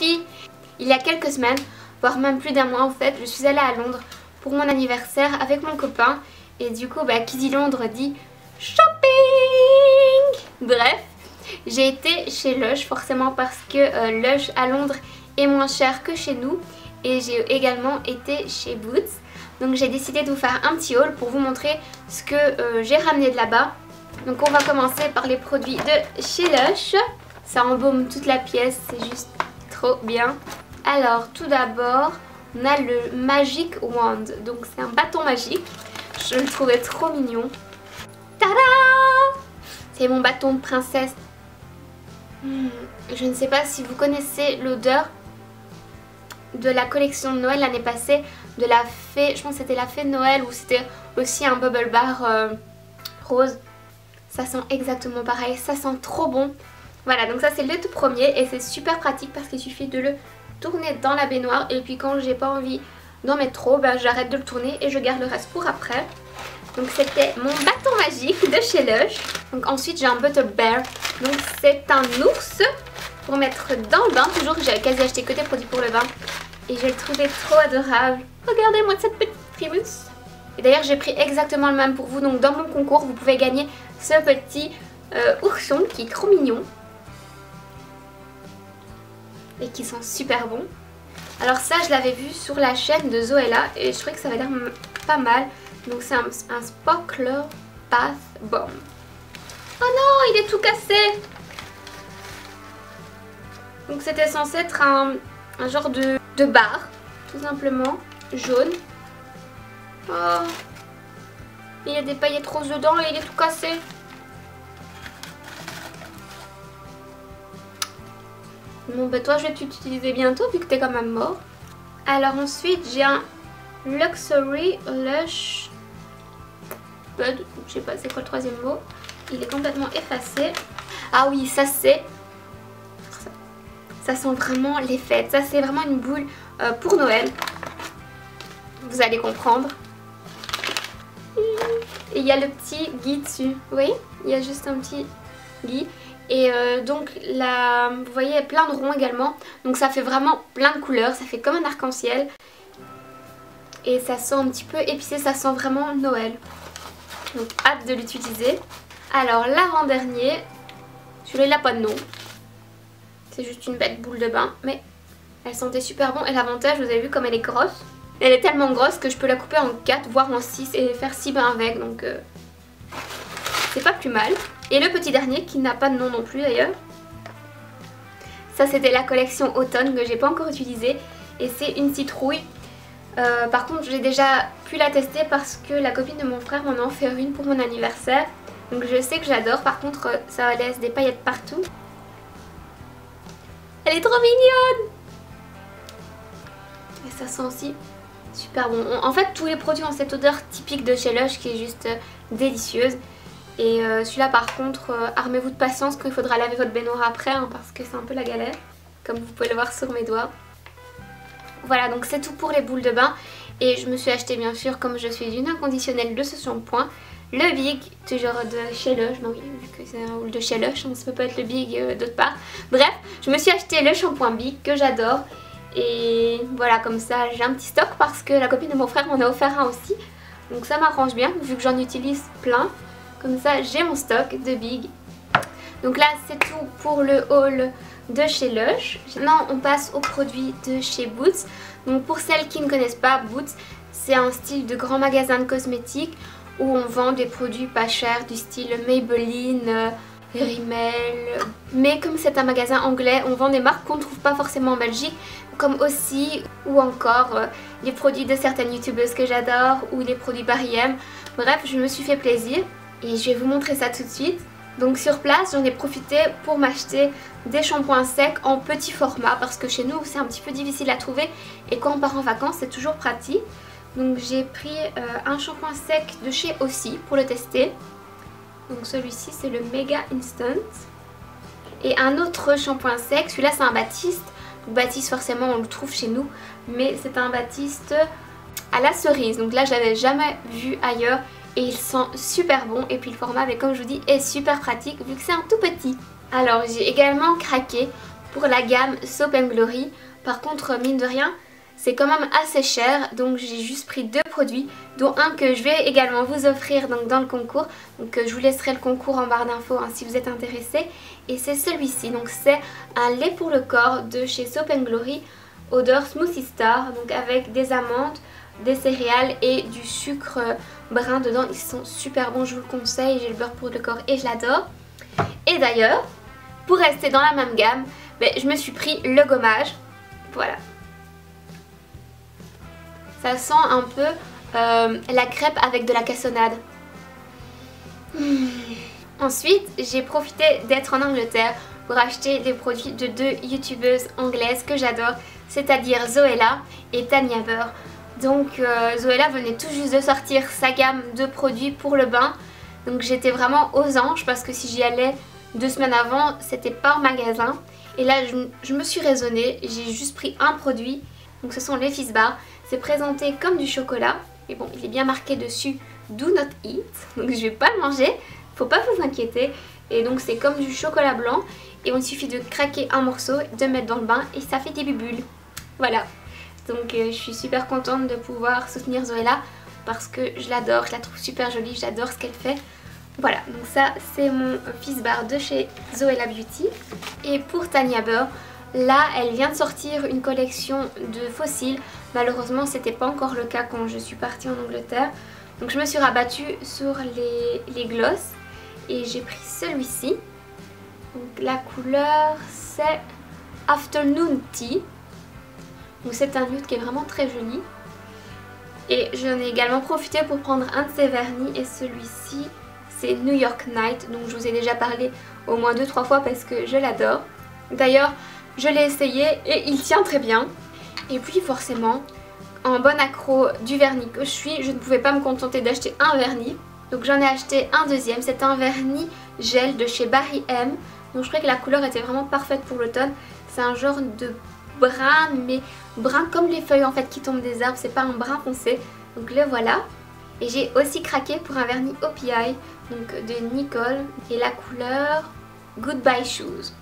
filles, il y a quelques semaines, voire même plus d'un mois en fait, je suis allée à Londres pour mon anniversaire avec mon copain. Et du coup, qui dit Londres dit shopping. Bref, j'ai été chez Lush forcément parce que Lush à Londres est moins cher que chez nous. Et j'ai également été chez Boots. Donc j'ai décidé de vous faire un petit haul pour vous montrer ce que j'ai ramené de là-bas. Donc on va commencer par les produits de chez Lush. Ça embaume toute la pièce, c'est juste trop bien. Alors tout d'abord, on a le Magic Wand. Donc c'est un bâton magique. Je le trouvais trop mignon. Tada! C'est mon bâton de princesse. Je ne sais pas si vous connaissez l'odeur de la collection de Noël l'année passée. De la fée, je pense que c'était la fée de Noël ou c'était aussi un bubble bar rose. Ça sent exactement pareil, ça sent trop bon. Voilà, donc ça c'est le tout premier et c'est super pratique parce qu'il suffit de le tourner dans la baignoire et puis quand j'ai pas envie d'en mettre trop, j'arrête de le tourner et je garde le reste pour après. Donc c'était mon bâton magique de chez Lush. Donc ensuite j'ai un Bottle Bear. Donc c'est un ours pour mettre dans le bain. Toujours que j'avais quasi acheté que des produits pour le bain. Et je le trouvais trop adorable. Regardez-moi cette petite primus. Et d'ailleurs j'ai pris exactement le même pour vous. Donc dans mon concours vous pouvez gagner ce petit ourson qui est trop mignon. Et qui sent super bon. Alors ça je l'avais vu sur la chaîne de Zoella et je trouvais que ça avait l'air pas mal. Donc c'est un Sparkler Bath Bomb. Oh non, il est tout cassé. Donc c'était censé être un genre de bar, tout simplement, jaune. Oh, il y a des paillettes roses dedans et il est tout cassé. Bon toi je vais t'utiliser bientôt vu que t'es quand même mort. Alors ensuite j'ai un Luxury Lush Bud, je sais pas c'est quoi le troisième mot. Il est complètement effacé. Ah oui, ça c'est... Ça sent vraiment les fêtes. Ça c'est vraiment une boule pour Noël. Vous allez comprendre. Et il y a le petit Guy dessus. Vous voyez? Il y a juste un petit Guy. Et donc là, vous voyez, il y a plein de ronds également. Donc ça fait vraiment plein de couleurs. Ça fait comme un arc-en-ciel. Et ça sent un petit peu épicé. Ça sent vraiment Noël. Donc hâte de l'utiliser. Alors l'avant-dernier, celui-là il n'a pas de nom. C'est juste une bête boule de bain. Mais elle sentait super bon. Et l'avantage, vous avez vu comme elle est grosse. Elle est tellement grosse que je peux la couper en 4 voire en 6 et faire 6 bains avec. Donc c'est pas plus mal. Et le petit dernier qui n'a pas de nom non plus d'ailleurs. Ça c'était la collection automne que j'ai pas encore utilisée. Et c'est une citrouille. Par contre j'ai déjà pu la tester parce que la copine de mon frère m'en a offert une pour mon anniversaire. Donc je sais que j'adore. Par contre ça laisse des paillettes partout. Elle est trop mignonne. Et ça sent aussi super bon. En fait tous les produits ont cette odeur typique de chez Lush qui est juste délicieuse. Et celui-là par contre armez-vous de patience quand il faudra laver votre baignoire après parce que c'est un peu la galère. Comme vous pouvez le voir sur mes doigts. Voilà, donc c'est tout pour les boules de bain. Et je me suis acheté bien sûr, comme je suis une inconditionnelle de ce shampoing, le Big, toujours de chez Lush. Non oui, vu que c'est un haul de chez Lush, ça peut pas être le Big d'autre part. Bref, je me suis acheté le shampoing Big que j'adore. Et voilà, comme ça j'ai un petit stock parce que la copine de mon frère m'en a offert un aussi. Donc ça m'arrange bien, vu que j'en utilise plein. Comme ça j'ai mon stock de Big. Donc là c'est tout pour le haul de chez Lush. Maintenant on passe aux produits de chez Boots. Donc pour celles qui ne connaissent pas, Boots c'est un style de grand magasin de cosmétiques où on vend des produits pas chers du style Maybelline, Rimmel. Mais comme c'est un magasin anglais, on vend des marques qu'on ne trouve pas forcément en Belgique, comme aussi ou encore les produits de certaines youtubeuses que j'adore ou les produits par IM. Bref, je me suis fait plaisir et je vais vous montrer ça tout de suite. Donc sur place j'en ai profité pour m'acheter des shampoings secs en petit format parce que chez nous c'est un petit peu difficile à trouver et quand on part en vacances c'est toujours pratique. Donc j'ai pris un shampoing sec de chez Aussie pour le tester. Donc celui-ci c'est le Mega Instant. Et un autre shampoing sec, celui-là c'est un Baptiste. Donc Baptiste forcément on le trouve chez nous, mais c'est un Baptiste à la cerise. Donc là je l'avais jamais vu ailleurs. Et il sent super bon et puis le format, mais comme je vous dis, est super pratique vu que c'est un tout petit. Alors j'ai également craqué pour la gamme Soap & Glory. Par contre, mine de rien, c'est quand même assez cher, donc j'ai juste pris 2 produits, dont un que je vais également vous offrir donc dans le concours. Donc je vous laisserai le concours en barre d'infos hein, si vous êtes intéressé. Et c'est celui-ci, donc c'est un lait pour le corps de chez Soap & Glory, odeur Smoothie Star, donc avec des amandes, des céréales et du sucre brun dedans. Ils sont super bons, je vous le conseille, j'ai le beurre pour le corps et je l'adore. Et d'ailleurs, pour rester dans la même gamme, je me suis pris le gommage, voilà. Ça sent un peu la crêpe avec de la cassonade. Ensuite, j'ai profité d'être en Angleterre pour acheter des produits de 2 youtubeuses anglaises que j'adore, c'est-à-dire Zoella et Tanya Burr. Donc Zoella venait tout juste de sortir sa gamme de produits pour le bain. Donc j'étais vraiment aux anges parce que si j'y allais 2 semaines avant, c'était pas en magasin. Et là, je me suis raisonnée, j'ai juste pris un produit. Donc ce sont les Fizz Bars. C'est présenté comme du chocolat. Mais bon, il est bien marqué dessus Do not eat. Donc je vais pas le manger. Faut pas vous inquiéter. Et donc c'est comme du chocolat blanc. Et il suffit de craquer un morceau, de mettre dans le bain et ça fait des bulles. Voilà. Donc je suis super contente de pouvoir soutenir Zoella parce que je l'adore, je la trouve super jolie, j'adore ce qu'elle fait. Voilà, donc ça c'est mon Fizz Bar de chez Zoella Beauty. Et pour Tanya Burr, là elle vient de sortir une collection de fossiles. Malheureusement c'était pas encore le cas quand je suis partie en Angleterre. Donc je me suis rabattue sur les gloss et j'ai pris celui-ci. Donc la couleur c'est Afternoon Tea. Donc c'est un nude qui est vraiment très joli. Et j'en ai également profité pour prendre un de ces vernis et celui-ci c'est New York Night. Donc je vous ai déjà parlé au moins 2-3 fois parce que je l'adore. D'ailleurs je l'ai essayé et il tient très bien. Et puis forcément en bonne accro du vernis que je suis, je ne pouvais pas me contenter d'acheter un vernis. Donc j'en ai acheté un deuxième, c'est un vernis gel de chez Barry M. Donc je trouvais que la couleur était vraiment parfaite pour l'automne. C'est un genre de brun, mais brun comme les feuilles en fait qui tombent des arbres, c'est pas un brun foncé. Donc le voilà. Et j'ai aussi craqué pour un vernis OPI, donc de Nicole, et la couleur Goodbye Shoes.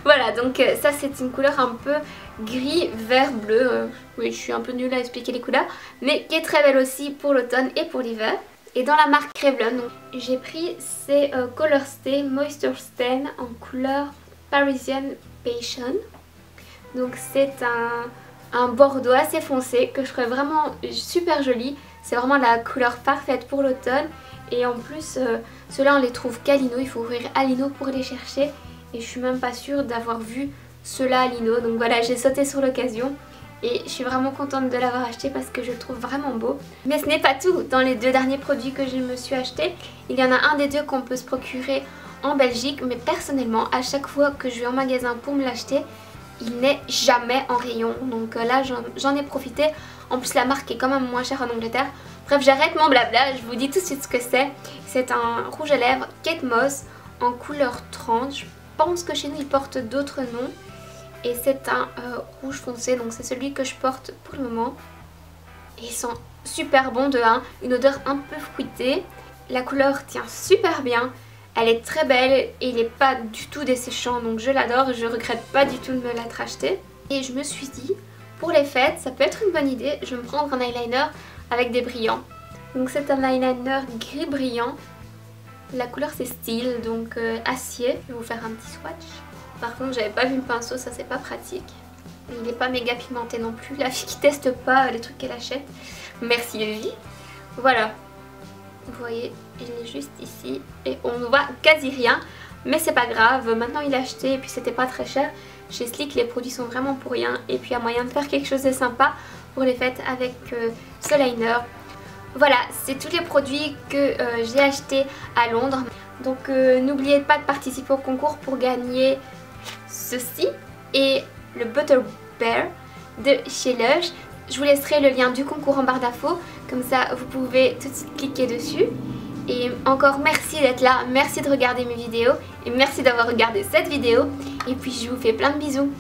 Voilà, donc ça c'est une couleur un peu gris, vert, bleu. Oui, je suis un peu nulle à expliquer les couleurs, mais qui est très belle aussi pour l'automne et pour l'hiver. Et dans la marque Revlon, j'ai pris ces Color Stay Moisture Stain en couleur Parisian Passion. Donc c'est un bordeaux assez foncé que je trouve vraiment super joli. C'est vraiment la couleur parfaite pour l'automne. Et en plus, ceux-là on les trouve qu'à Lino, il faut ouvrir à Lino pour les chercher. Et je suis même pas sûre d'avoir vu ceux-là à Lino. Donc voilà, j'ai sauté sur l'occasion. Et je suis vraiment contente de l'avoir acheté parce que je le trouve vraiment beau. Mais ce n'est pas tout. Dans les 2 derniers produits que je me suis acheté, il y en a un des 2 qu'on peut se procurer en Belgique. Mais personnellement, à chaque fois que je vais en magasin pour me l'acheter, il n'est jamais en rayon. Donc là, j'en ai profité. En plus, la marque est quand même moins chère en Angleterre. Bref, j'arrête mon blabla. Je vous dis tout de suite ce que c'est. C'est un rouge à lèvres Kate Moss en couleur 30. Je pense que chez nous, il porte d'autres noms. Et c'est un rouge foncé, donc c'est celui que je porte pour le moment. Et il sent super bon de 1, une odeur un peu fruitée. La couleur tient super bien, elle est très belle et il n'est pas du tout desséchant, donc je l'adore. Je regrette pas du tout de me l'être acheté. Et je me suis dit, pour les fêtes, ça peut être une bonne idée, je vais me prendre un eyeliner avec des brillants. Donc c'est un eyeliner gris brillant. La couleur c'est Steel, donc acier. Je vais vous faire un petit swatch. Par contre j'avais pas vu le pinceau, ça c'est pas pratique. Il n'est pas méga pigmenté non plus. La fille qui teste pas les trucs qu'elle achète. Merci Evie. Voilà. Vous voyez, il est juste ici. Et on ne voit quasi rien. Mais c'est pas grave. Maintenant il est acheté et puis c'était pas très cher. Chez Sleek les produits sont vraiment pour rien. Et puis il y a moyen de faire quelque chose de sympa pour les fêtes avec ce liner. Voilà, c'est tous les produits que j'ai achetés à Londres. Donc n'oubliez pas de participer au concours pour gagner ceci et le Butter Bear de chez Lush. Je vous laisserai le lien du concours en barre d'infos, comme ça vous pouvez tout de suite cliquer dessus. Et encore merci d'être là, merci de regarder mes vidéos et merci d'avoir regardé cette vidéo. Et puis je vous fais plein de bisous.